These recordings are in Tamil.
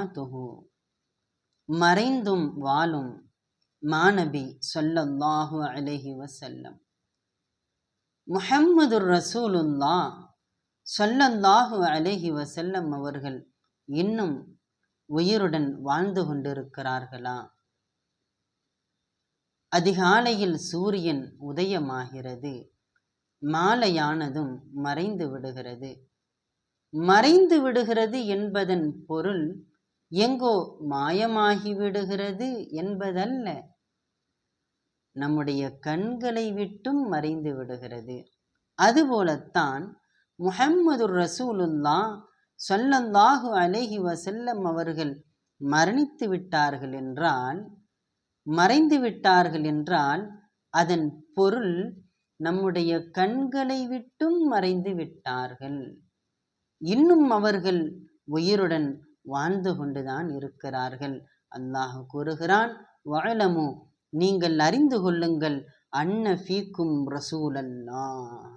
வரகாத்துஹு. மறைந்தும் வாழும் மாநபி ஸல்லல்லாஹு அலைஹி வஸல்லம் முஹம்மதுர் ரசூலுல்லாஹ் ஸல்லல்லாஹு அலைஹி வஸல்லம் அவர்கள் இன்னும் உயிருடன் வாழ்ந்து கொண்டிருக்கிறார்களா? அதிகாலையில் சூரியன் உதயமாகிறது, மாலையானதும் மறைந்து விடுகிறது. மறைந்து விடுகிறது என்பதன் பொருள் எங்கோ மாயமாகி விடுகிறது என்பதல்ல, நம்முடைய கண்களை விட்டும் மறைந்து விடுகிறது. அதுபோலத்தான் முஹம்மதுர் ரசூலுல்லாஹ் ஸல்லல்லாஹு அலைஹி வஸல்லம் அவர்கள் மரணித்து விட்டார்கள் என்றால், மறைந்து விட்டார்கள் என்றால் அதன் பொருள் நம்முடைய கண்களை விட்டும் மறைந்து விட்டார்கள். இன்னும் அவர்கள் உயிருடன் வாழ்ந்து கொண்டுதான் இருக்கிறார்கள். அல்லாஹ் கூறுகிறான், வஅலமு, நீங்கள் அறிந்து கொள்ளுங்கள், அன்ன ஃபீக்கும் ரசூலல்லாஹ்,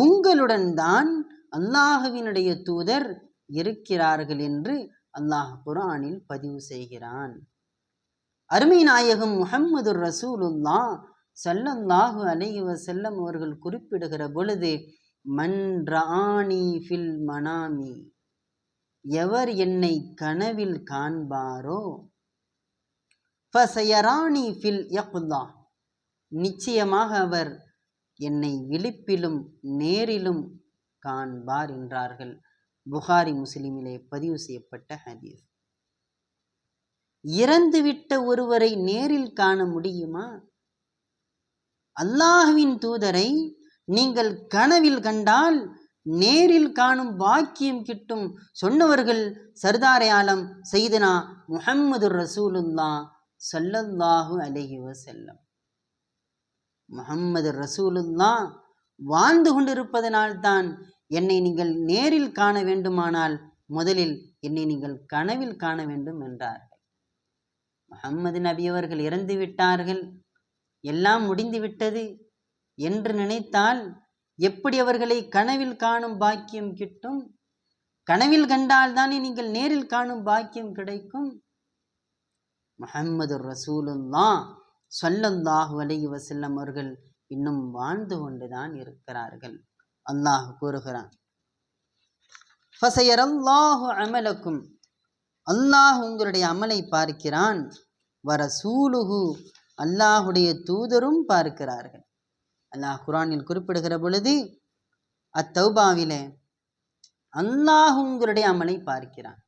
உங்களுடன் தான் அல்லாஹ்வினுடைய தூதர் இருக்கிறார்கள் என்று அல்லாஹ் குர்ஆனில் பதிவு செய்கிறான். அருமை நாயகம் முஹம்மதுர் ரசூலுல்லாஹ் ஸல்லல்லாஹு அலைஹி வஸல்லம் அவர்கள் குறிப்பிடுகிற பொழுது, மன் ரஆனி ஃபில் மனாமி, எவர் என்னை கனவில் காண்பாரோ, ஃபஸயரானி ஃபில் யக்லா, நிச்சயமாக அவர் என்னை விழிப்பிலும் நேரிலும் காண்பார் என்றார்கள். புகாரி முஸ்லிமிலே பதிவு செய்யப்பட்ட ஹதீஸ். இறந்துவிட்ட ஒருவரை நேரில் காண முடியுமா? அல்லாஹ்வின் தூதரை நீங்கள் கனவில் கண்டால் நேரில் காணும் பாக்கியம் கிட்டும். சொன்னவர்கள் சர்தாரே ஆலம் சையதுனா முஹம்மதுர் ரசூலுல்லாஹ் ஸல்லல்லாஹு அலைஹி வஸல்லம். முஹம்மது ரசூலுல்லாஹ் வாழ்ந்து கொண்டிருப்பதனால்தான் என்னை நீங்கள் நேரில் காண வேண்டுமானால் முதலில் என்னை நீங்கள் கனவில் காண வேண்டும் என்றார்கள். முஹம்மது நபி அவர்கள் இறந்து விட்டார்கள், எல்லாம் முடிந்து விட்டது என்று நினைத்தால் எப்படி அவர்களை கனவில் காணும் பாக்கியம் கிட்டும்? கனவில் கண்டால் தானே நீங்கள் நேரில் காணும் பாக்கியம் கிடைக்கும். முஹம்மது ரசூலுல்லாஹ் ஸல்லல்லாஹு அலைஹி வஸல்லம் அவர்கள் இன்னும் வாழ்ந்து கொண்டுதான் இருக்கிறார்கள். அல்லாஹ் கூறுகிறான், ஃபஸயரல்லாஹு அமலக்கும், அல்லாஹ் உங்களுடைய அமலை பார்க்கிறான், வரசூலுஹு, அல்லாஹுடைய தூதரும் பார்க்கிறார்கள். அல்லாஹ் குர்ஆனில் குறிப்பிடுகிற பொழுது அத்தௌபாவிலே அல்லாஹ் உங்களுடைய அமலை பார்க்கிறான்,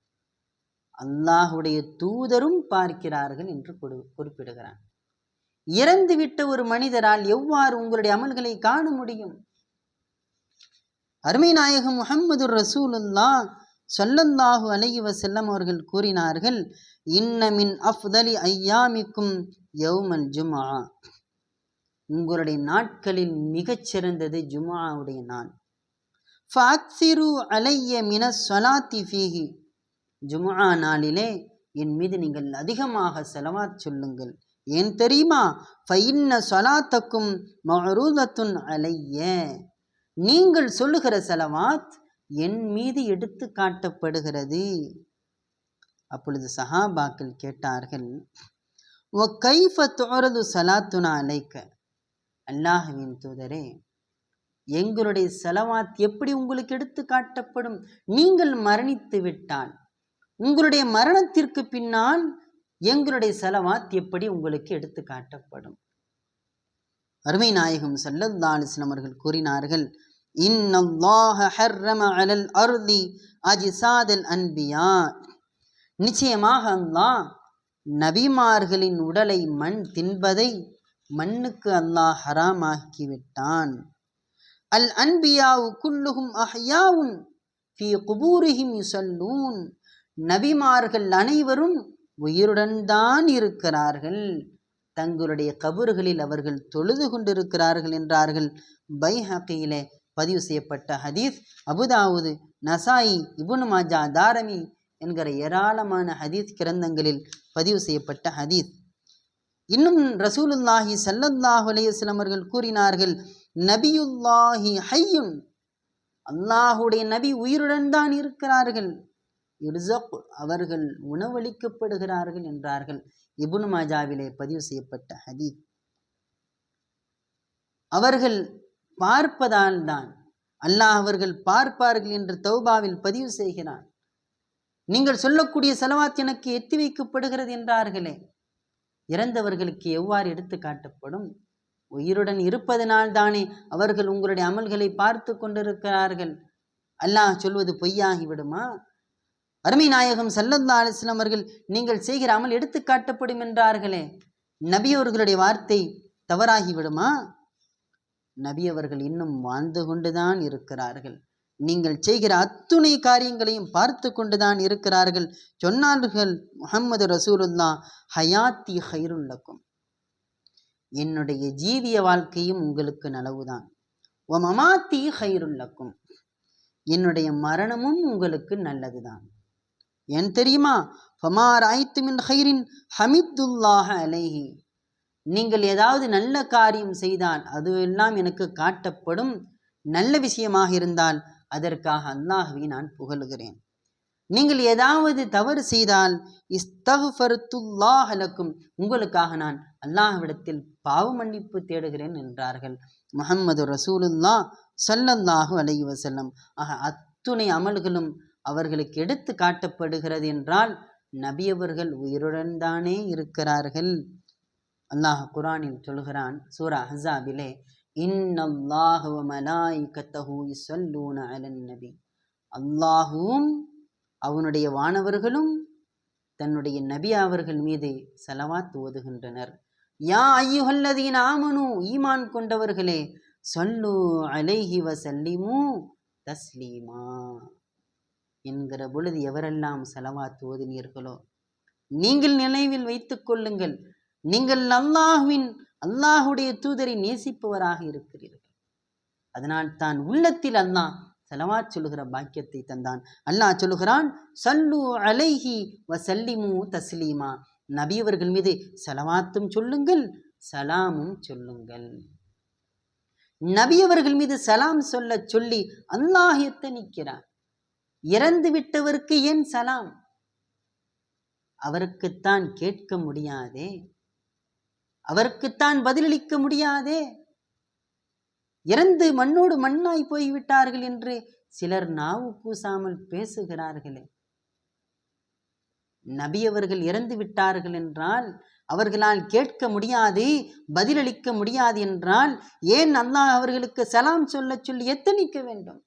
அல்லாஹுடைய தூதரும் பார்க்கிறார்கள் என்று குறிப்பிடுகிறான். இறந்துவிட்ட ஒரு மனிதரால் எவ்வாறு உங்களுடைய அமல்களை காண முடியும்? அருமை நாயகம் முஹம்மதுர் ரசூலுல்லாஹ் ஸல்லல்லாஹு அலைஹி வஸல்லம் அவர்கள் கூறினார்கள், இன்ன மின் அஃதலி ஐயாமிக்கும் யௌமல் ஜும்ஆ, உங்களுடைய நாட்களில் மிகச்சிறந்தது ஜும்ஆவுடைய நாள். ஃபஅக்ஸிரு அலைய மினஸ் ஸலாத்தி ஃபீஹி, ஜும்ஆ நாளிலே என் மீது நீங்கள் அதிகமாக ஸலவாத் சொல்லுங்கள். ஏன் தெரியுமா? ஃபஇன்ன ஸலாத்தக்கும் மஅரூதத்துன் அலைய, நீங்கள் சொல்லுகிற ஸலவாத் என் மீது எடுத்து காட்டப்படுகிறது. அப்பொழுது சஹாபாக்கள் கேட்டார்கள், வ கைஃப துஅரது ஸலாத்துனா அலைக்க, அல்லாஹ்வின் தூதரே, எங்களுடைய ஸலவாத் எப்படி உங்களுக்கு எடுத்து காட்டப்படும்? நீங்கள் மரணித்து விட்டால் உங்களுடைய மரணத்திற்கு பின்னால் எங்களுடைய ஸலவாத் எப்படி உங்களுக்கு எடுத்து காட்டப்படும்? அருமை நாயகம் ஸல்லல்லாஹு அலைஹி வஸல்லம் அவர்கள் கூறினார்கள், இன்னல்லாஹ ஹர்ரம அலல் அர்தி அஜ்சாதல் அன்பியா, நிச்சயமாக அல்லாஹ் நபிமார்களின் உடலை மண் தின்பதை மண்ணுக்கு அல்லாஹ் ஹராமாக்கிவிட்டான். அல் அன்பியாவு குல்லுஹும் அஹ்யாவுன் ஃபீ குபூரிஹிம் யுஸல்லூன், நபிமார்கள் அனைவரும் உயிருடன் தான் இருக்கிறார்கள், தங்களுடைய கபறுகளில் அவர்கள் தொழுது கொண்டிருக்கிறார்கள் என்றார்கள். பைஹகியிலே பதிவு செய்யப்பட்ட ஹதீஸ், அபுதாவுது, நசாயி, இப்னு மாஜா, தாரமி என்கிற ஏராளமான ஹதீஸ் கிரந்தங்களில் பதிவு செய்யப்பட்ட ஹதீஸ். இன்னும் ரசூலுல்லாஹி ஸல்லல்லாஹு அலைஹி வஸல்லம் அவர்கள் கூறினார்கள், நபியுல்லாஹி ஹய்யுன், அல்லாஹுடைய நபி உயிருடன் தான் இருக்கிறார்கள். அவர்கள் உணவளிக்கப்படுகிறார்கள் என்றார்கள். இப்னு மாஜாவிலே பதிவு செய்யப்பட்ட ஹதீஸ். அவர்கள் பார்ப்பதால் தான் அல்லாஹ் அவர்கள் பார்ப்பார்கள் என்று தௌபாவில் பதிவு செய்கிறான். நீங்கள் சொல்லக்கூடிய ஸலவாத் எனக்கு எத்தி வைக்கப்படுகிறது என்றார்களே, இறந்தவர்களுக்கு எவ்வாறு எடுத்து காட்டப்படும்? உயிருடன் இருப்பதனால் தானே அவர்கள் உங்களுடைய அமல்களை பார்த்து கொண்டிருக்கிறார்கள். அல்லாஹ் சொல்வது பொய்யாகி விடுமா? அருமை நாயகம் ஸல்லல்லாஹு அலைஹி வஸல்லம் அவர்கள் நீங்கள் செய்கிற அமல் எடுத்து காட்டப்படும் என்றார்களே, நபி அவர்களுடைய வார்த்தை தவறாகி விடுமா? நபி அவர்கள் இன்னும் வாழ்ந்து கொண்டுதான் இருக்கிறார்கள். நீங்கள் செய்கிற அத்துணை காரியங்களையும் பார்த்து கொண்டுதான் இருக்கிறார்கள். சொன்னார்கள் முஹம்மது ரசூலுல்லாஹ், ஹயாத்தி ஹைருல் லக்கும், என்னுடைய ஜீவிய வாழ்க்கையும் உங்களுக்கு நலவுதான். வ மமாத்தி ஹைருல் லக்கும், என்னுடைய மரணமும் உங்களுக்கு நல்லதுதான். ஏன் தெரியுமா? ஃபமா ரஅய்து மின் ஹைரின் ஹமிதுல்லாஹ அலைஹி, நீங்கள் ஏதாவது நல்ல காரியம் செய்தால் அது எல்லாம் எனக்கு காட்டப்படும். நல்ல விஷயமாக இருந்தால் அதற்காக அல்லாஹ்வை நான் புகழுகிறேன். நீங்கள் ஏதாவது தவறு செய்தால் இஸ்தக்ஃபர்துல்லாஹ லக்கும், உங்களுக்காக நான் அல்லாஹ்விடத்தில் பாவ மன்னிப்பு தேடுகிறேன் என்றார்கள் முஹம்மது ரசூலுல்லாஹ் ஸல்லல்லாஹு அலைஹி வஸல்லம். ஆக அத்துணை அமல்களும் அவர்களுக்கு எடுத்து காட்டப்படுகிறது என்றால் நபி அவர்கள் உயிருடன் தானே இருக்கிறார்கள். அல்லாஹ் குர்ஆனில் சொல்கிறான், சூரா அஹ்ஸாபிலே, இன்னல்லாஹ வ மலாயிகத்தஹு யுஸல்லூன அலன் நபி, அல்லாஹுவும் அவனுடைய வானவர்களும் தன்னுடைய நபி அவர்கள் மீது ஸலவாத் ஓதுகின்றனர். யா அய்யுஹல்லதீன ஆமனு, ஈமான் கொண்டவர்களே, ஸல்லு அலைஹி வஸல்லிமு தஸ்லீமா என்கிற பொழுது எவரெல்லாம் ஸலவாத் ஓதினீர்களோ நீங்கள் நினைவில் வைத்துக் கொள்ளுங்கள், நீங்கள் அல்லாஹுடைய தூதரை நேசிப்பவராக இருக்கிறீர்கள். அதனால் தான் உள்ளத்தில் அல்லாஹ் ஸலவாத் சொல்லுகிற பாக்கியத்தை தந்தான். அல்லாஹ் சொல்லுகிறான், ஸல்லு அலைஹி வஸல்லிமு தஸ்லீமா, நபி அவர்கள் மீது ஸலவாத்தும் சொல்லுங்கள், சலாமும் சொல்லுங்கள். நபி அவர்கள் மீது சலாம் சொல்ல சொல்லி அல்லாஹ் எத்தனிக்கிறார். இறந்து விட்டவருக்கு ஏன் சலாம்? அவருக்குத்தான் கேட்க முடியாதே, அவருக்குத்தான் பதிலளிக்க முடியாதே. இறந்து மண்ணோடு மண்ணாய் போய்விட்டார்கள் என்று சிலர் நாவு கூசாமல் பேசுகிறார்களே. நபி அவர்கள் இறந்து விட்டார்கள் என்றால் அவர்களால் கேட்க முடியாது, பதிலளிக்க முடியாது என்றால் ஏன் அல்லாஹ் அவர்களுக்கு சலாம் சொல்ல சொல்லி எத்தனிக்க வேண்டும்?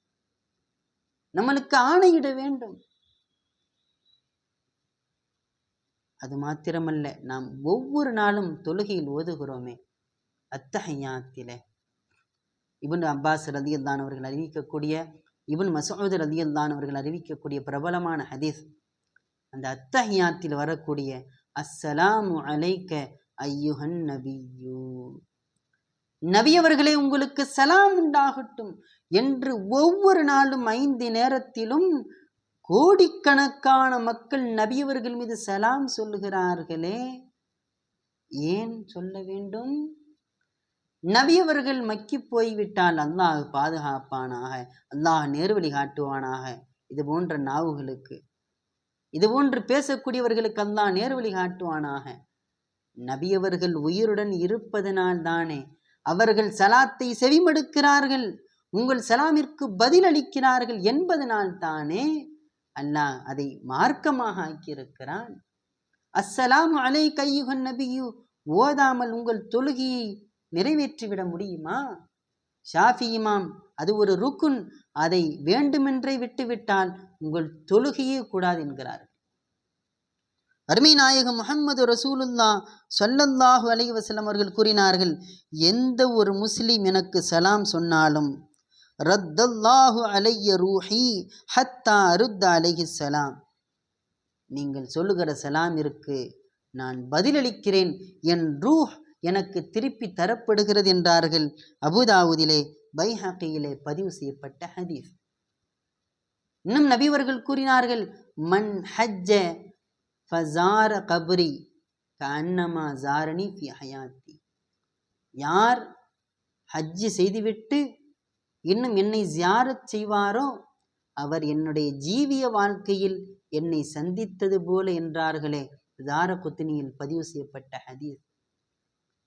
நம்மளுக்கு ஆணையிட வேண்டும். அது மாத்திரமல்ல, நாம் ஒவ்வொரு நாளும் தொழுகையில் ஓதுகிறோமே அத்தஹியாத்திலே, இப்னு அப்பாஸ் ரலியல்லாஹு அவர்கள் அறிவிக்கக்கூடிய, இப்னு மஸ்ஊத் ரலியல்லாஹு அவர்கள் அறிவிக்கக்கூடிய பிரபலமான ஹதீஸ், அந்த அத்தஹியாத்தில் வரக்கூடிய அஸ்ஸலாமு அலைக்க ஐயுஹன் நபியு, நபி அவர்களே உங்களுக்கு சலாம் உண்டாகட்டும் என்று ஒவ்வொரு நாளும் 5 நேரத்திலும் கோடிக்கணக்கான மக்கள் நபி அவர்கள் மீது சலாம் சொல்லுகிறார்களே. ஏன் சொல்ல வேண்டும்? நபி அவர்கள் மக்கி போய்விட்டால் அல்லாஹ் பாதுகாப்பானாக, அல்லாஹ் நேர்வழி காட்டுவானாக. இது போன்ற நாவுகளுக்கு, இது போன்று பேசக்கூடியவர்களுக்கு அல்லாஹ் நேர்வழி காட்டுவானாக. நபி அவர்கள் உயிருடன் இருப்பதனால் தானே அவர்கள் சலாத்தை செவிமடுக்கிறார்கள், உங்கள் சலாமிற்கு பதில் அளிக்கிறார்கள் என்பதனால் தானே அல்லாஹ் அதை மார்க்கமாக ஆக்கியிருக்கிறான். அஸ்ஸலாமு அலைக்க அய்யுஹன் நபியு ஓதாமல் உங்கள் தொழுகையை நிறைவேற்றிவிட முடியுமா? ஷாஃபி இமாம் அது ஒரு ருக்குன், அதை வேண்டுமென்றே விட்டுவிட்டால் உங்கள் தொழுகையே கூடாது என்கிறார்கள். அருமை நாயகம் முஹம்மது ரசூலுல்லாஹ் ஸல்லல்லாஹு அலைஹி வஸல்லம் அவர்கள் கூறினார்கள், எந்த ஒரு முஸ்லிம் எனக்கு சலாம் சொன்னாலும் ரத்தல்லாஹு அலைய ரூஹி ஹத்தா அருத்த அலைஹி சலாம், நீங்கள் சொல்லுகிற சலாமிற்கு நான் பதிலளிக்கிறேன், என் ரூஹ் எனக்கு திருப்பி தரப்படுகிறது என்றார்கள். அபூதாவூதிலே பைஹகியிலே பதிவு செய்யப்பட்ட ஹதீஸ். இன்னும் நபி அவர்கள் கூறினார்கள், மன் ஹஜ்ஜ ஃபஸார கப்ரி கஅன்னமா ஸாரனி ஃபி ஹயாத்தி, யார் ஹஜ்ஜி செய்துவிட்டு இன்னும் என்னை ஜியாரத் செய்வாரோ அவர் என்னுடைய ஜீவிய வாழ்க்கையில் என்னை சந்தித்தது போல என்றார்களே. தாரகுத்னியில் பதிவு செய்யப்பட்ட ஹதீஸ்.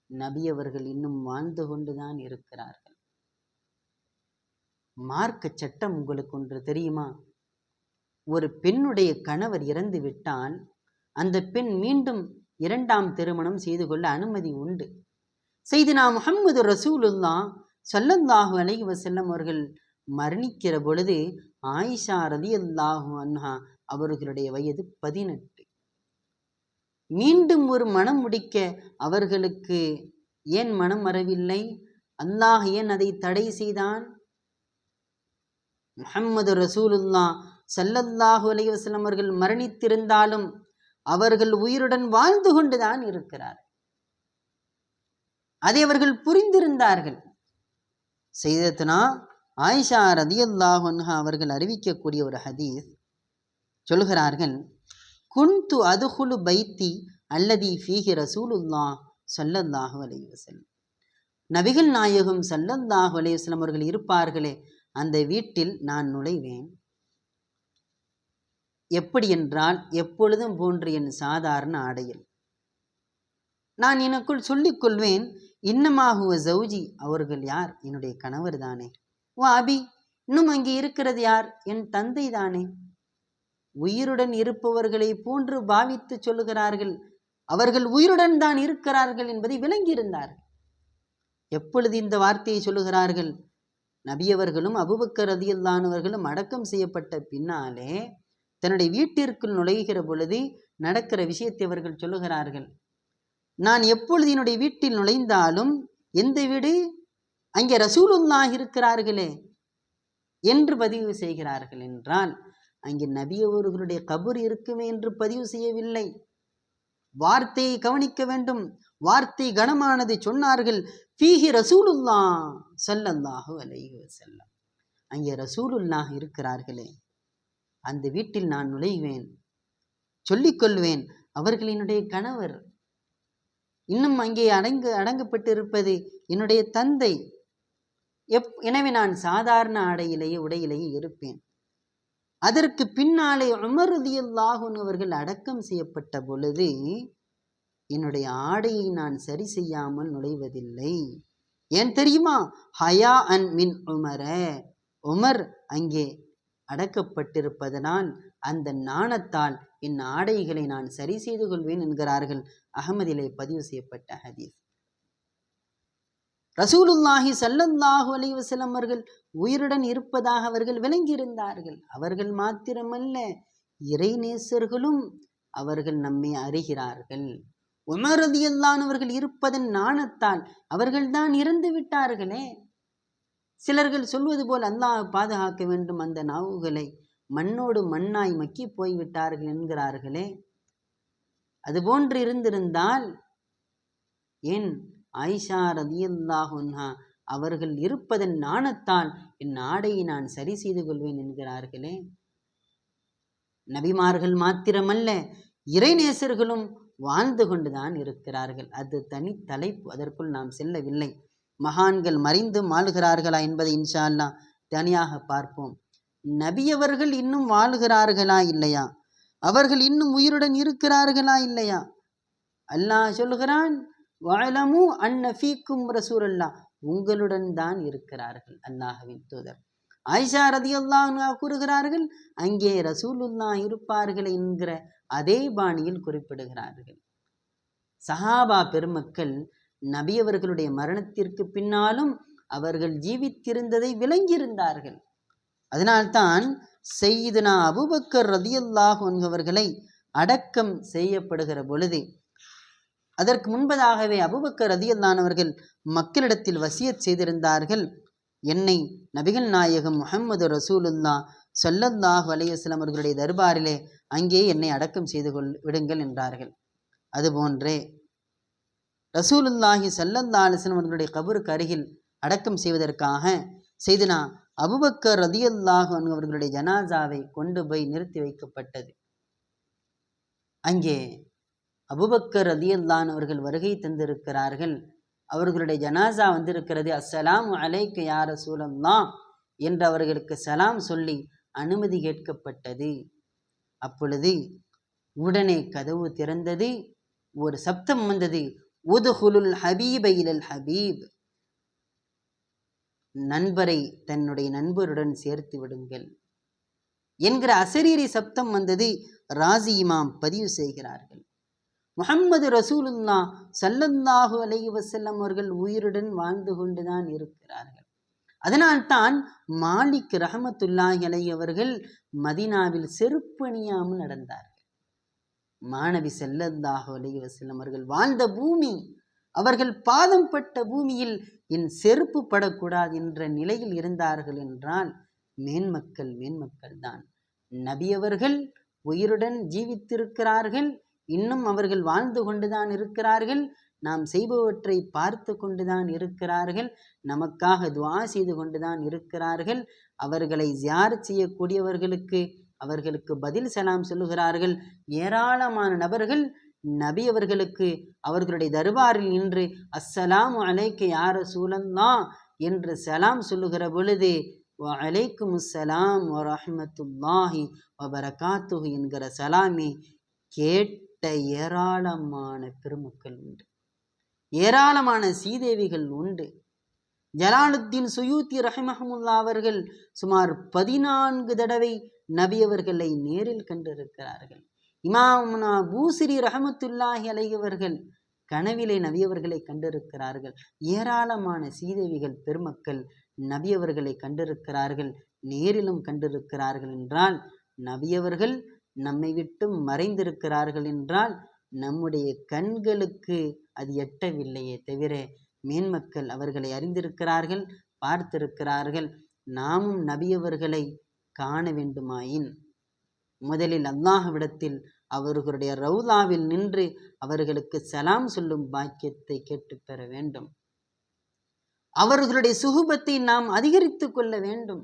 நபி அவர்கள் இன்னும் வாழ்ந்து கொண்டுதான் இருக்கிறார்கள். மார்க்க சட்டம் உங்களுக்கு ஒன்று தெரியுமா? ஒரு பெண்ணுடைய கணவர் இறந்து விட்டால் அந்த பெண் மீண்டும் 2ஆம் திருமணம் செய்து கொள்ள அனுமதி உண்டு. செய்தினா முஹம்மது ரசூலுல்லாஹ் ஸல்லல்லாஹு அலைஹி வஸல்லம் அவர்கள் மரணிக்கிற பொழுது ஆயிஷா ரலியல்லாஹு அன்ஹா அவர்களுடைய வயது 18. மீண்டும் ஒரு மனம் முடிக்க அவர்களுக்கு ஏன் மனம் வரவில்லை? அல்லாஹ் ஏன் அதை தடை செய்தான்? முஹம்மது ரசூலுல்லாஹ் ஸல்லல்லாஹு அலைஹி வஸல்லம் அவர்கள் மரணித்திருந்தாலும் அவர்கள் உயிருடன் வாழ்ந்து கொண்டுதான் இருக்கிறார். அதை அவர்கள் புரிந்திருந்தார்கள். செய்தத்னா ஆயிஷா ரலியல்லாஹு அன்ஹா அவர்கள் அறிவிக்கக்கூடிய ஒரு ஹதீஸ் சொல்கிறார்கள், குன்து அதுகுலு பைத்தி அல்லதி ஃபீஹி ரசூலுல்லாஹ் ஸல்லல்லாஹு அலைஹி வஸல்லம். நபிகள் நாயகம் ஸல்லல்லாஹு அலைஹி வஸல்லம் அவர்கள் இருப்பார்களே அந்த வீட்டில் நான் நுழைவேன். எப்படி என்றால் எப்பொழுதும் போன்று என் சாதாரண ஆடையில். நான் எனக்குள் சொல்லிக் கொள்வேன், இன்னமாகுவ ஜவுஜி, அவர்கள் யார்? என்னுடைய கணவர் தானே. வா அபி, இன்னும் அங்கே இருக்கிறது யார்? என் தந்தை தானே. உயிருடன் இருப்பவர்களை போன்று பாவித்து சொல்லுகிறார்கள். அவர்கள் உயிருடன் தான் இருக்கிறார்கள் என்பதை விளங்கியிருந்தார்கள். எப்பொழுது இந்த வார்த்தையை சொல்லுகிறார்கள்? நபியவர்களும் அபூபக்கர் ரலியல்லாஹு அன்ஹுவர்களும் அடக்கம் செய்யப்பட்ட பின்னாலே தன்னுடைய வீட்டிற்குள் நுழைகிற பொழுது நடக்கிற விஷயத்தை அவர்கள் சொல்லுகிறார்கள். நான் எப்பொழுது என்னுடைய வீட்டில் நுழைந்தாலும், எந்த வீடு? அங்கே ரசூலுல்லாஹ் இருக்கிறார்களே என்று பதிவு செய்கிறார்கள். என்றால் அங்கே நபி அவர்களுடைய கபர் இருக்குமே என்று பதிவு செய்யவில்லை. வார்த்தையை கவனிக்க வேண்டும். வார்த்தை கனமானது. சொன்னார்கள், ஃபீஹி ரசூலுல்லாஹ் ஸல்லல்லாஹு அலைஹி வஸல்லம். அங்கே ரசூலுல்லாஹ் இருக்கிறார்களே, அந்த வீட்டில் நான் நுழைவேன், சொல்லிக்கொள்வேன், அவர்கள் என்னுடைய கணவர். இன்னும் அங்கே அடங்கப்பட்டு இருப்பது என்னுடைய தந்தை. எனவே நான் சாதாரண உடையிலேயே இருப்பேன். அதற்கு பின்னாலே உமர் ரலியல்லாஹு அன்ஹு அவர்கள் அடக்கம் செய்யப்பட்ட பொழுது என்னுடைய ஆடையை நான் சரி செய்யாமல் நுழைவதில்லை. ஏன் தெரியுமா? ஹயா அன் மின் உமர, உமர் அங்கே அடக்கப்பட்டிருப்பதனால் அந்த நாணத்தால் என் ஆடைகளை நான் சரி செய்து கொள்வேன் என்கிறார்கள். அஹ்மதிலே பதிவு செய்யப்பட்ட ஹதீஸ். ரசூலுல்லாஹி ஸல்லல்லாஹு அலைஹி வஸல்லம் அவர்கள் உயிருடன் இருப்பதாக அவர்கள் விளங்கியிருந்தார்கள். அவர்கள் மாத்திரமல்ல, இறைநேசர்களும் அவர்கள் நம்மை அறிகிறார்கள். உமர் ரலியல்லாஹு அன்ஹு அவர்கள் இருப்பதன் நாணத்தால் அவர்கள்தான் இறந்து விட்டார்களே. சிலர்கள் சொல்வது போல் அல்லாஹ் பாதுகாக்க வேண்டும், அந்த நாவுகளை மண்ணோடு மண்ணாய் மக்கி போய்விட்டார்கள் என்கிறார்களே. அதுபோன்று இருந்திருந்தால் ஏன் ஆயிஷா ரலியல்லாஹு அன்ஹா அவர்கள் இருப்பதன் நாணத்தால் என் ஆடையை நான் சரி செய்து கொள்வேன் என்கிறார்களே. நபிமார்கள் மாத்திரமல்ல, இறைநேசர்களும் வாழ்ந்து கொண்டுதான் இருக்கிறார்கள். அது தனி தலைப்பு, அதற்குள் நாம் செல்லவில்லை. மகான்கள் மறைந்து ஆளுகிறார்களா என்பதை இன்ஷா அல்லாஹ் தனியாக பார்ப்போம். நபியவர்கள் இன்னும் வாழுகிறார்களா இல்லையா? அவர்கள் இன்னும் உயிருடன் இருக்கிறார்களா இல்லையா? அல்லாஹ் சொல்கிறான், வஅலமு அன்ன ஃபீக்கும் ரசூலல்லாஹ், உங்களுடன் தான் இருக்கிறார்கள் அல்லாஹ்வின் தூதர். ஆயிஷா ரலியல்லாஹு அன்ஹா கூறுகிறார்கள், அங்கே ரசூலுல்லாஹ் இருப்பார்கள் என்கிற அதே பாணியில் குறிப்பிடுகிறார்கள். சஹாபா பெருமக்கள் நபியவர்களுடைய மரணத்திற்கு பின்னாலும் அவர்கள் ஜீவித்திருந்ததை விளங்கியிருந்தார்கள். அதனால்தான் சையிதுனா அபூபக்கர் ரலியல்லாஹு அன்ஹு அவர்களை அடக்கம் செய்யப்படுகிற பொழுது அதற்கு முன்பதாகவே அபூபக்கர் ரலியல்லாஹு அன்ஹு அவர்கள் மக்களிடத்தில் வசியத் செய்திருந்தார்கள், என்னை நபிகள் நாயகம் முஹம்மது ரசூலுல்லாஹ் ஸல்லல்லாஹு அலைஹி வஸல்லம் அவர்களுடைய தர்பாரிலே அங்கே என்னை அடக்கம் செய்து விடுங்கள் என்றார்கள். அதுபோன்றே ரசூலுல்லாஹி ஸல்லல்லாஹு அலைஹி வஸல்லம் அவர்களுடைய கபருக்கு அருகில் அடக்கம் செய்வதற்காக செய்தினா அபூபக்கர் ரலியல்லாஹு அன்ஹு அவர்களுடைய ஜனாசாவை கொண்டு போய் நிறுத்தி வைக்கப்பட்டது. அங்கே அபூபக்கர் ரலியல்லாஹு அன்ஹு அவர்கள் வருகை தந்திருக்கிறார்கள். அவர்களுடைய ஜனாசா வந்திருக்கிறது. அஸ்ஸலாமு அலைக்க யா ரசூலல்லாஹ் என்று அவர்களுக்கு சலாம் சொல்லி அனுமதி கேட்கப்பட்டது. அப்பொழுது உடனே கதவு திறந்தது. ஒரு சப்தம் வந்தது, உதுகுலுல் ஹபீப இலல் ஹபீப், நண்பரை தன்னுடைய நண்பருடன் சேர்த்து விடுங்கள் என்கிற அசரீரி சப்தம் வந்தது. ராசி இமாம் பதிவு செய்கிறார்கள், முஹம்மது ரசூலுல்லா ஸல்லல்லாஹு அலைஹி வஸல்லம் அவர்கள் உயிருடன் வாழ்ந்து கொண்டுதான் இருக்கிறார்கள். அதனால்தான் மாலிக் ரஹமத்துல்லாஹி அலைஹி அவர்கள் மதீனாவில் செருப்பு அணியாமல் நடந்தார்கள். மாணவி ஸல்லல்லாஹு அலைஹி வஸல்லம் அவர்கள் வாழ்ந்த பூமி, அவர்கள் பாதம் பட்ட பூமியில் என் செருப்பு படக்கூடாது என்ற நிலையில் இருந்தார்கள் என்றால் மேன்மக்கள் தான். நபி அவர்கள் உயிருடன் ஜீவித்திருக்கிறார்கள், இன்னும் அவர்கள் வாழ்ந்து கொண்டுதான் இருக்கிறார்கள், நாம் செய்பவற்றை பார்த்து கொண்டுதான் இருக்கிறார்கள், நமக்காக துஆ செய்து கொண்டுதான் இருக்கிறார்கள். அவர்களை ஜியாரத் செய்யக்கூடியவர்களுக்கு அவர்களுக்கு பதில் சலாம் சொல்லுகிறார்கள். ஏராளமான நபர்கள் நபி அவர்களுக்கு அவர்களுடைய தர்பாரில் நின்று அஸ்ஸலாமு அலைக்க யா ரசூலல்லாஹ் என்று சலாம் சொல்லுகிற பொழுது வ அலைக்குமுஸ்ஸலாம் வ ரஹ்மத்துல்லாஹி வ பரகாத்துஹு என்கிற சலாமை கேட்ட ஏராளமான பெருமக்கள் உண்டு, ஏராளமான சீதேவிகள் உண்டு. ஜலாலுத்தீன் சுயூத்தி ரஹிமஹமுல்லா அவர்கள் சுமார் 14 தடவை நபி அவர்களை நேரில் கண்டிருக்கிறார்கள். இமாமுனா பூசிரி ரஹமத்துல்லாஹி அலைஹி அவர்கள் கனவிலே நபி அவர்களை கண்டிருக்கிறார்கள். ஏராளமான சீதேவிகள் பெருமக்கள் நபி அவர்களை கண்டிருக்கிறார்கள், நேரிலும் கண்டிருக்கிறார்கள் என்றால் நபி அவர்கள் நம்மை விட்டு மறைந்திருக்கிறார்கள் என்றால் நம்முடைய கண்களுக்கு அது எட்டவில்லையே தவிர மேன்மக்கள் அவர்களை அறிந்திருக்கிறார்கள், பார்த்திருக்கிறார்கள். நாமும் நபியவர்களை காண வேண்டுமாயின் முதலில் அல்லாஹ்விடத்தில் அவர்களுடைய ரவுலாவில் நின்று அவர்களுக்கு சலாம் சொல்லும் பாக்கியத்தை கேட்டு பெற வேண்டும். அவர்களுடைய சுகுபத்தை நாம் அதிகரித்து கொள்ள வேண்டும்.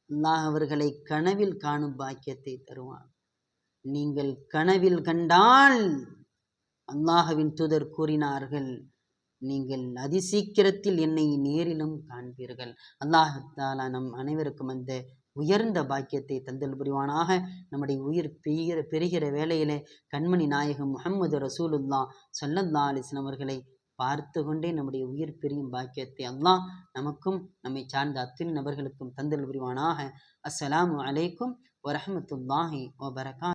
அல்லாஹ் அவர்களை கனவில் காணும் பாக்கியத்தை தருவான். நீங்கள் கனவில் கண்டால் அல்லாஹ்வின் தூதர் கூறினார்கள், நீங்கள் அதிசீக்கிரத்தில் என்னை நேரிலும் காண்பீர்கள். அல்லாஹ் தஆலா நம் அனைவருக்கும் அந்த உயர்ந்த பாக்கியத்தை தந்தல் புரிவானாக. நம்முடைய உயிர் பெறுகிற வேளையிலே கண்மணி நாயகம் முஹம்மது ரசூலுல்லாஹ் ஸல்லல்லாஹு அலைஹி வஸல்லம் அவர்களை பார்த்து கொண்டே நம்முடைய உயிர் பிரியும் பாக்கியத்தை அல்லாஹ் நமக்கும் நம்மை சார்ந்த அத்தனை நபர்களுக்கும் தந்தல் புரிவானாக. அஸ்ஸலாமு அலைக்கும் வரஹ்மத்துல்லாஹி வபரகாத்துஹு.